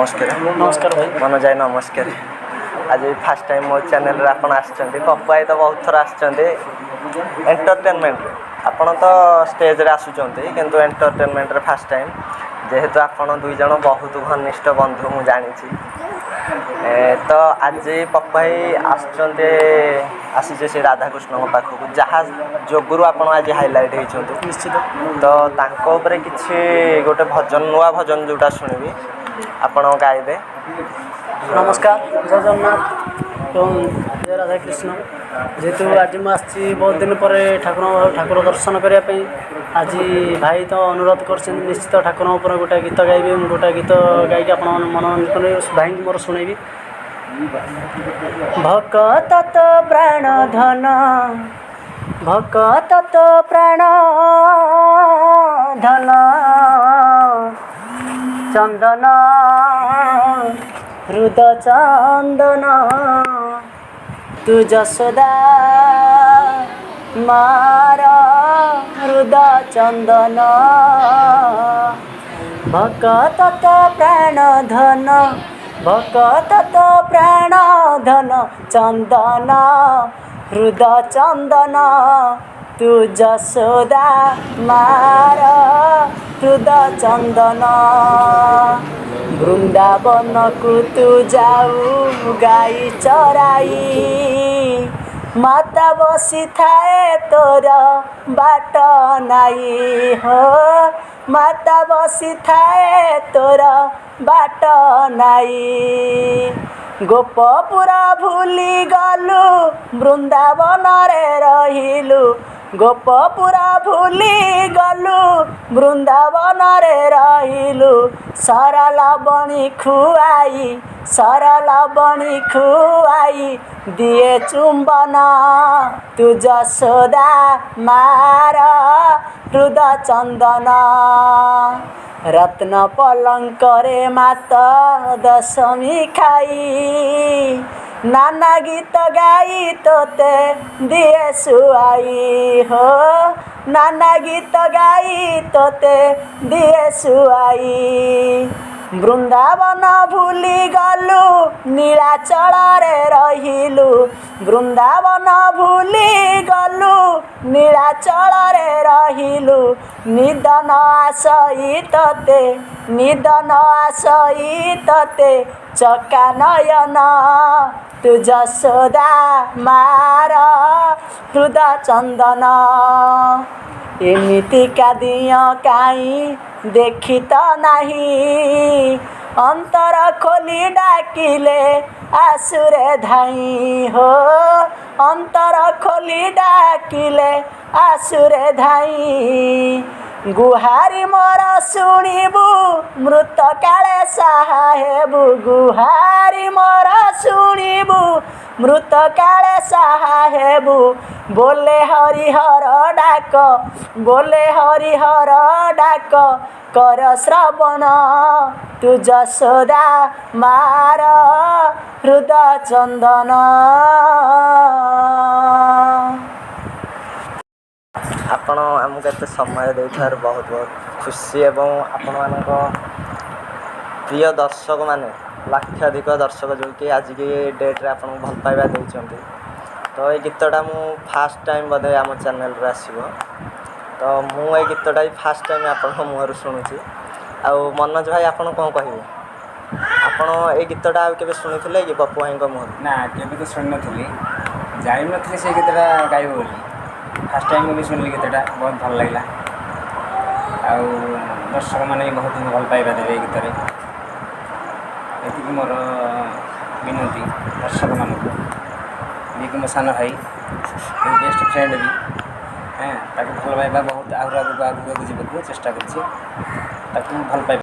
नमस्कार नमस्कार भाई। मनोज भाई नमस्कार। आज फास्ट टाइम मो चैनल आपण आछंती पप्पू भाई तो बहुत थर आछंती एंटरटेनमेंट आपण तो स्टेज रे आसुचंती किंतु एंटरटेनमेंट रे फास्ट टाइम जेहेतु आपण दुई जन बहुत घनिष्ठ बंधु मु जानी तो आज पप्पू भाई आछंती आसीजे से राधाकृष्ण पाखक जहाँ जोगुरु आपण आज हाइलाइट होइछंती निश्चित तो तांको ऊपर किछि गोटे भजन नुआ भजन जोटा सुनिबी आपण गाइबे। नमस्कार जय जगन्नाथ एवं जय राधा कृष्ण। जेहेतु आज मुझे बहुत दिन पर ठाकुर दर्शन करने आज भाई तो अनुरोध कर निश्चित ठाकुर ऊपर गोटे गीत गाइबे गोटे गीत गायक आप मनोरंजन भाई मोर शुणेबी। भक्त तो प्राण धन भक्त तो प्राण धन चंदन हृद चंदन तू जसोदा मार हृद चंदन भक्त तो प्राण धन भक्त तो प्राण धन चंदन हृद चंदन तू जसोदा मार हृद चंदन वृंदावन को तू जाऊ गाई चराई माता बसी थाए तोर बाट नाई हो माता बसी थाए तोर बाट नाई गोपपुरा भूली गलु वृंदावन रे रहिलु गोपपुरा भूली गलु वृंदावन रे रहिलु सरल बणी खुआई दिए चुंबन तू जसोदा मार हृद चंदन रत्न पलंक रे मात दशमी खाई नाना गीत गाई तोते दिए सुआई हो नाना गीत गाई तोते दिए सुआई वृंदावन भूली गलु नीलाचल रे रहिलु वृंदावन भूली गलु नीलाचल रे रहिलु निदन आसई तते चका नयन तू जसोदा मार हृद चंदन एमितिका दिय काई देखी तो नहीं अंतर खोली डाकिले आसुरे धाई हो अंतर खोली डाकिले आसुरे धाई गुहारी मोर शुणिबु मृत काले साहेबु गुहारी मोर शुणिबु मृत काले साहेबु बोले हरिहर डाक कर श्रवण तू जसोदा मार हृद चंदन। आपण आमको एत समय देथार बहुत बहुत खुशी एवं आपण मानक प्रिय दर्शक माने लाक्षाधिक दर्शक जो कि आज की डेट रे आपण भल पाइबा देउचंती तो ये गीतटा मु फास्ट टाइम बधे आम चैनल रे आसीबो तो मु ये गीतटा फास्ट टाइम आपण मुहर शुणुची आ मनोज भाई आपण कोन कहिबे आपण ये गीतटा केबे सुनिथिले कि पप्पू भाई को मुहर ना केबे तो सुन नथली जानि नथली से गीतटा गाइबो बोली फास्ट टाइम मुझे शुणिली गीतटा बहुत भल लगे आउ दर्शक मैंने बहुत भल पाइबा देवे गीत ये मोर विनती दर्शक मानक जी मो सान भाई बेस्ट फ्रेंड भी हाँ भल पाइबा बहुत आगू आगू आगू जीवाक चेष्टा कर भल पाइबा।